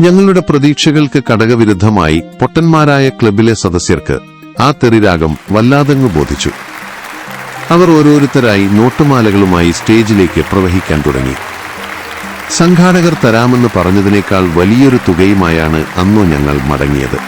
ഞങ്ങളുടെ പ്രതീക്ഷകൾക്ക് കടകവിരുദ്ധമായി പൊട്ടന്മാരായ ക്ലബിലെ സദസ്യർക്ക് ആ തെറിരാഗം വല്ലാതങ്ങ് ബോധിച്ചു. അവർ ഓരോരുത്തരായി നോട്ടുമാലകളുമായി സ്റ്റേജിലേക്ക് പ്രവഹിക്കാൻ തുടങ്ങി. സംഘാടകർ തരാമെന്ന് പറഞ്ഞതിനേക്കാൾ വലിയൊരു തുകയുമായാണ് അന്നു ഞങ്ങൾ മടങ്ങിയത്.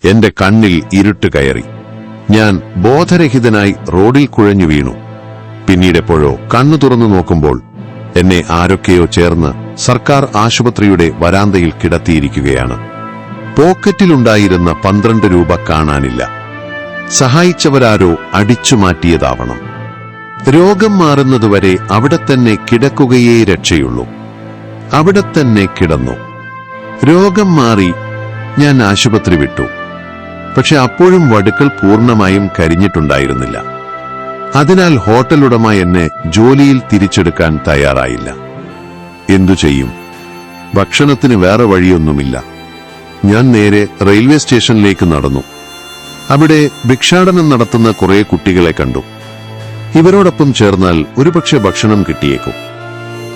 എന്റെ കണ്ണിൽ ഇരുട്ട് കയറി. ഞാൻ ബോധരഹിതനായി റോഡിൽ കുഴഞ്ഞു വീണു. പിന്നീടെപ്പോഴോ കണ്ണു തുറന്നു നോക്കുമ്പോൾ എന്നെ ആരൊക്കെയോ ചേർന്ന് സർക്കാർ ആശുപത്രിയുടെ വരാന്തയിൽ കിടത്തിയിരിക്കുകയാണ്. പോക്കറ്റിലുണ്ടായിരുന്ന 12 രൂപ കാണാനില്ല. സഹായിച്ചവരാരോ അടിച്ചുമാറ്റിയതാവണം. രോഗം മാറുന്നതുവരെ അവിടെ തന്നെ കിടക്കുകയേ രക്ഷയുള്ളൂ. അവിടെ തന്നെ കിടന്നു. രോഗം മാറി ഞാൻ ആശുപത്രി വിട്ടു. പക്ഷെ അപ്പോഴും വടുക്കൾ പൂർണ്ണമായും കരിഞ്ഞിട്ടുണ്ടായിരുന്നില്ല. അതിനാൽ ഹോട്ടലുടമ എന്നെ ജോലിയിൽ തിരിച്ചെടുക്കാൻ തയ്യാറായില്ല. എന്തു ചെയ്യും? ഭക്ഷണത്തിന് വേറെ വഴിയൊന്നുമില്ല. ഞാൻ നേരെ റെയിൽവേ സ്റ്റേഷനിലേക്ക് നടന്നു. അവിടെ ഭിക്ഷാടനം നടത്തുന്ന കുറെ കുട്ടികളെ കണ്ടു. ഇവരോടൊപ്പം ചേർന്നാൽ ഒരുപക്ഷെ ഭക്ഷണം കിട്ടിയേക്കും.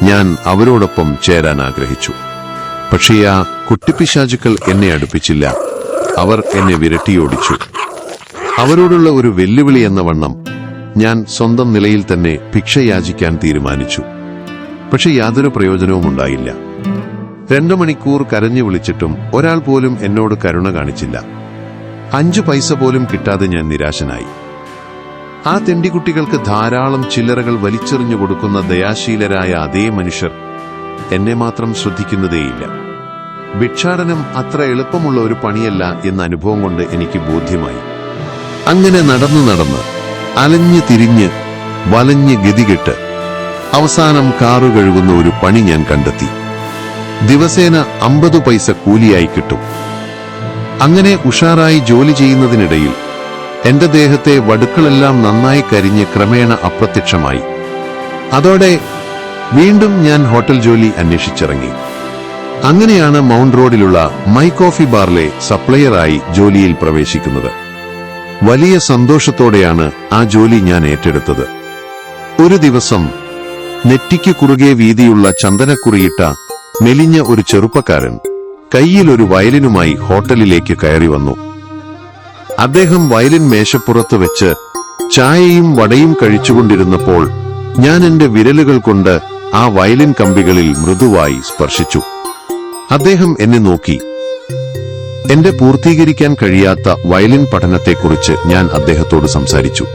ഞാൻ അവരോടൊപ്പം ചേരാൻ ആഗ്രഹിച്ചു. പക്ഷേ ആ കുട്ടിപ്പിശാചുക്കൾ എന്നെ അടുപ്പിച്ചില്ല. അവർ എന്നെ വിരട്ടിയോടിച്ചു. അവരോടുള്ള ഒരു വെല്ലുവിളി എന്ന വണ്ണം ഞാൻ സ്വന്തം നിലയിൽ തന്നെ ഭിക്ഷ യാചിക്കാൻ തീരുമാനിച്ചു. പക്ഷെ യാതൊരു പ്രയോജനവും ഉണ്ടായില്ല. 2 മണിക്കൂർ കരഞ്ഞു വിളിച്ചിട്ടും ഒരാൾ പോലും എന്നോട് കരുണ കാണിച്ചില്ല. 5 പൈസ പോലും കിട്ടാതെ ഞാൻ നിരാശനായി. ആ തെണ്ടിക്കുട്ടികൾക്ക് ധാരാളം ചില്ലറകൾ വലിച്ചെറിഞ്ഞു കൊടുക്കുന്ന ദയാശീലരായ അതേ മനുഷ്യർ എന്നെ മാത്രം ശ്രദ്ധിക്കുന്നതേയില്ല. ഭിക്ഷാടനം അത്ര എളുപ്പമുള്ള ഒരു പണിയല്ല എന്ന അനുഭവം കൊണ്ട് എനിക്ക് ബോധ്യമായി. അങ്ങനെ നടന്ന് അലഞ്ഞു തിരിഞ്ഞ് വലഞ്ഞ് ഗതികെട്ട് അവസാനം കാറു കഴുകുന്ന ഒരു പണി ഞാൻ കണ്ടെത്തി. ദിവസേന 50 പൈസ കൂലിയായി കിട്ടും. അങ്ങനെ ഉഷാറായി ജോലി ചെയ്യുന്നതിനിടയിൽ എന്റെ ദേഹത്തെ വടുക്കളെല്ലാം നന്നായി കരിഞ്ഞ് ക്രമേണ അപ്രത്യക്ഷമായി. അതോടെ വീണ്ടും ഞാൻ ഹോട്ടൽ ജോലി അന്വേഷിച്ചിറങ്ങി. അങ്ങനെയാണ് മൗണ്ട് റോഡിലുള്ള മൈ കോഫി ബാറിലെ സപ്ലയറായി ജോലിയിൽ പ്രവേശിക്കുന്നത്. വലിയ സന്തോഷത്തോടെയാണ് ആ ജോലി ഞാൻ ഏറ്റെടുത്തത്. ഒരു ദിവസം നെറ്റിക്ക് കുറുകെ വീതിയുള്ള ചന്ദനക്കുറിയിട്ട മെലിഞ്ഞ ഒരു ചെറുപ്പക്കാരൻ കയ്യിൽ ഒരു വയലിനുമായി ഹോട്ടലിലേക്ക് കയറി വന്നു. അദ്ദേഹം വയലിൻ മേശപ്പുറത്ത് വെച്ച് ചായയും വടയും കഴിച്ചുകൊണ്ടിരുന്നപ്പോൾ ഞാൻ എന്റെ വിരലുകൾ കൊണ്ട് ആ വയലിൻ കമ്പികളിൽ മൃദുവായി സ്പർശിച്ചു. അദ്ദേഹം എന്നെ നോക്കി. എന്റെ പൂർത്തീകരിക്കാൻ കഴിയാത്ത വയലിൻ പഠനത്തെക്കുറിച്ച് ഞാൻ അദ്ദേഹത്തോട് സംസാരിച്ചു.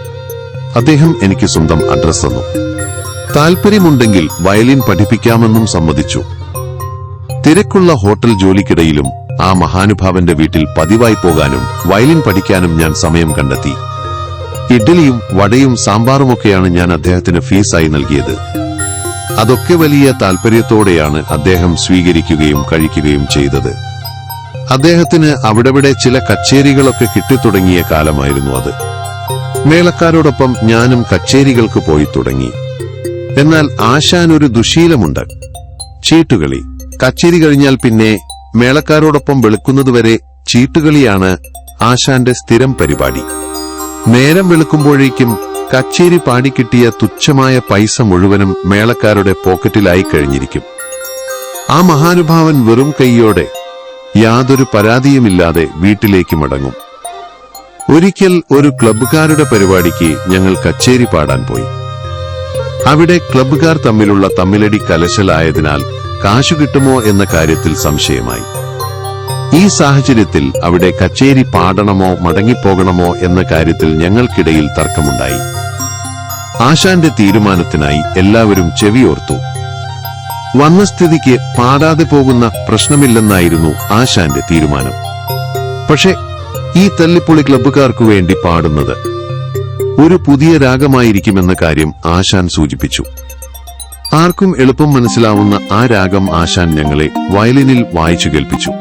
അദ്ദേഹം എനിക്ക് സ്വന്തം അഡ്രസ് തന്നു. താൽപര്യമുണ്ടെങ്കിൽ വയലിൻ പഠിപ്പിക്കാമെന്നും സമ്മതിച്ചു. തിരക്കുള്ള ഹോട്ടൽ ജോലിക്കിടയിലും ആ മഹാനുഭാവന്റെ വീട്ടിൽ പതിവായി പോകാനും വയലിൻ പഠിക്കാനും ഞാൻ സമയം കണ്ടെത്തി. ഇഡ്ഡലിയും വടയും സാമ്പാറുമൊക്കെയാണ് ഞാൻ അദ്ദേഹത്തിന് ഫീസായി നൽകിയത്. അതൊക്കെ വലിയ താൽപര്യത്തോടെയാണ് അദ്ദേഹം സ്വീകരിക്കുകയും കഴിക്കുകയും ചെയ്തത്. അദ്ദേഹത്തിന് അവിടെവിടെ ചില കച്ചേരികളൊക്കെ കിട്ടിത്തുടങ്ങിയ കാലമായിരുന്നു അത്. മേളക്കാരോടൊപ്പം ഞാനും കച്ചേരികൾക്ക് പോയി തുടങ്ങി. എന്നാൽ ആശാൻ ഒരു ദുശീലമുണ്ട്: ചീട്ടുകളി. കച്ചേരി കഴിഞ്ഞാൽ പിന്നെ മേളക്കാരോടൊപ്പം വെളുക്കുന്നതുവരെ ചീട്ടുകളിയാണ് ആശാന്റെ സ്ഥിരം പരിപാടി. നേരം വെളുക്കുമ്പോഴേക്കും കച്ചേരി പാടിക്കിട്ടിയ തുച്ഛമായ പൈസ മുഴുവനും മേളക്കാരുടെ പോക്കറ്റിലായി കഴിഞ്ഞിരിക്കും. ആ മഹാനുഭാവൻ വെറും കൈയോടെ യാതൊരു പരാതിയുമില്ലാതെ വീട്ടിലേക്ക് മടങ്ങും. ഒരിക്കൽ ഒരു ക്ലബ്ബുകാരുടെ പരിപാടിക്ക് ഞങ്ങൾ കച്ചേരി പാടാൻ പോയി. അവിടെ ക്ലബ്ബുകാർ തമ്മിലുള്ള തമ്മിലടി കലശലായതിനാൽ കാശു കിട്ടുമോ എന്ന കാര്യത്തിൽ സംശയമായി. ഈ സാഹചര്യത്തിൽ അവിടെ കച്ചേരി പാടണമോ മടങ്ങിപ്പോകണമോ എന്ന കാര്യത്തിൽ ഞങ്ങൾക്കിടയിൽ തർക്കമുണ്ടായി. ആശാന്റെ തീരുമാനത്തിനായി എല്ലാവരും ചെവിയോർത്തു. വന്ന സ്ഥിതിക്ക് പാടാതെ പോകുന്ന പ്രശ്നമില്ലെന്നായിരുന്നു ആശാന്റെ തീരുമാനം. പക്ഷെ ഈ തല്ലിപ്പൊളി ക്ലബ്ബുകാർക്കു വേണ്ടി പാടുന്നത് ഒരു പുതിയ രാഗമായിരിക്കുമെന്ന കാര്യം ആശാൻ സൂചിപ്പിച്ചു. ആർക്കും എളുപ്പം മനസ്സിലാവുന്ന ആ രാഗം ആശാൻ ഞങ്ങളെ വയലിനിൽ വായിച്ചു കേൾപ്പിച്ചു.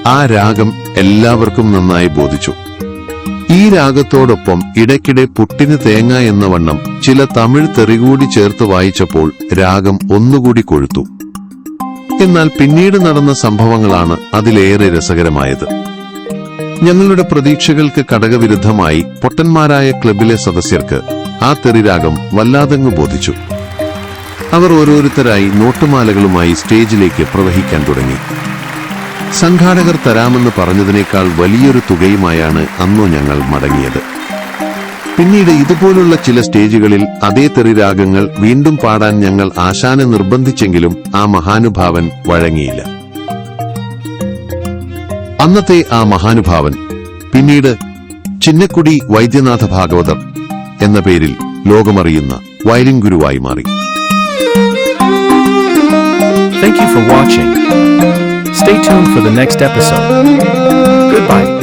ആ രാഗം എല്ലാവർക്കും നന്നായി ബോധിച്ചു. ഈ രാഗത്തോടൊപ്പം ഇടയ്ക്കിടെ പുട്ടിന് തേങ്ങ എന്ന വണ്ണം ചില തമിഴ് തെറികൂടി ചേർത്ത് വായിച്ചപ്പോൾ രാഗം ഒന്നുകൂടി കൊഴുത്തു. എന്നാൽ പിന്നീട് നടന്ന സംഭവങ്ങളാണ് അതിലേറെ രസകരമായത്. ഞങ്ങളുടെ പ്രതീക്ഷകൾക്ക് കടകവിരുദ്ധമായി പൊട്ടന്മാരായ ക്ലബിലെ സദസ്യർക്ക് ആ തെറിരാഗം വല്ലാതങ്ങ് ബോധിച്ചു. അവർ ഓരോരുത്തരായി നോട്ടുമാലകളുമായി സ്റ്റേജിലേക്ക് പ്രവഹിക്കാൻ തുടങ്ങി. സംഘാടകർ തരാമെന്ന് പറഞ്ഞതിനേക്കാൾ വലിയൊരു തുകയുമായാണ് അന്നു ഞങ്ങൾ മടങ്ങിയത്. പിന്നീട് ഇതുപോലുള്ള ചില സ്റ്റേജുകളിൽ അതേ തെറിരാഗങ്ങൾ വീണ്ടും പാടാൻ ഞങ്ങൾ ആശാനെ നിർബന്ധിച്ചെങ്കിലും ആ മഹാനുഭാവൻ വഴങ്ങിയില്ല. അന്നത്തെ ആ മഹാനുഭാവൻ പിന്നീട് ചിന്നക്കുടി വൈദ്യനാഥ ഭാഗവതർ എന്ന പേരിൽ ലോകമറിയുന്ന വയലിൻ ഗുരുവായി മാറി. Thank you for watching. Stay tuned for the next episode. Goodbye.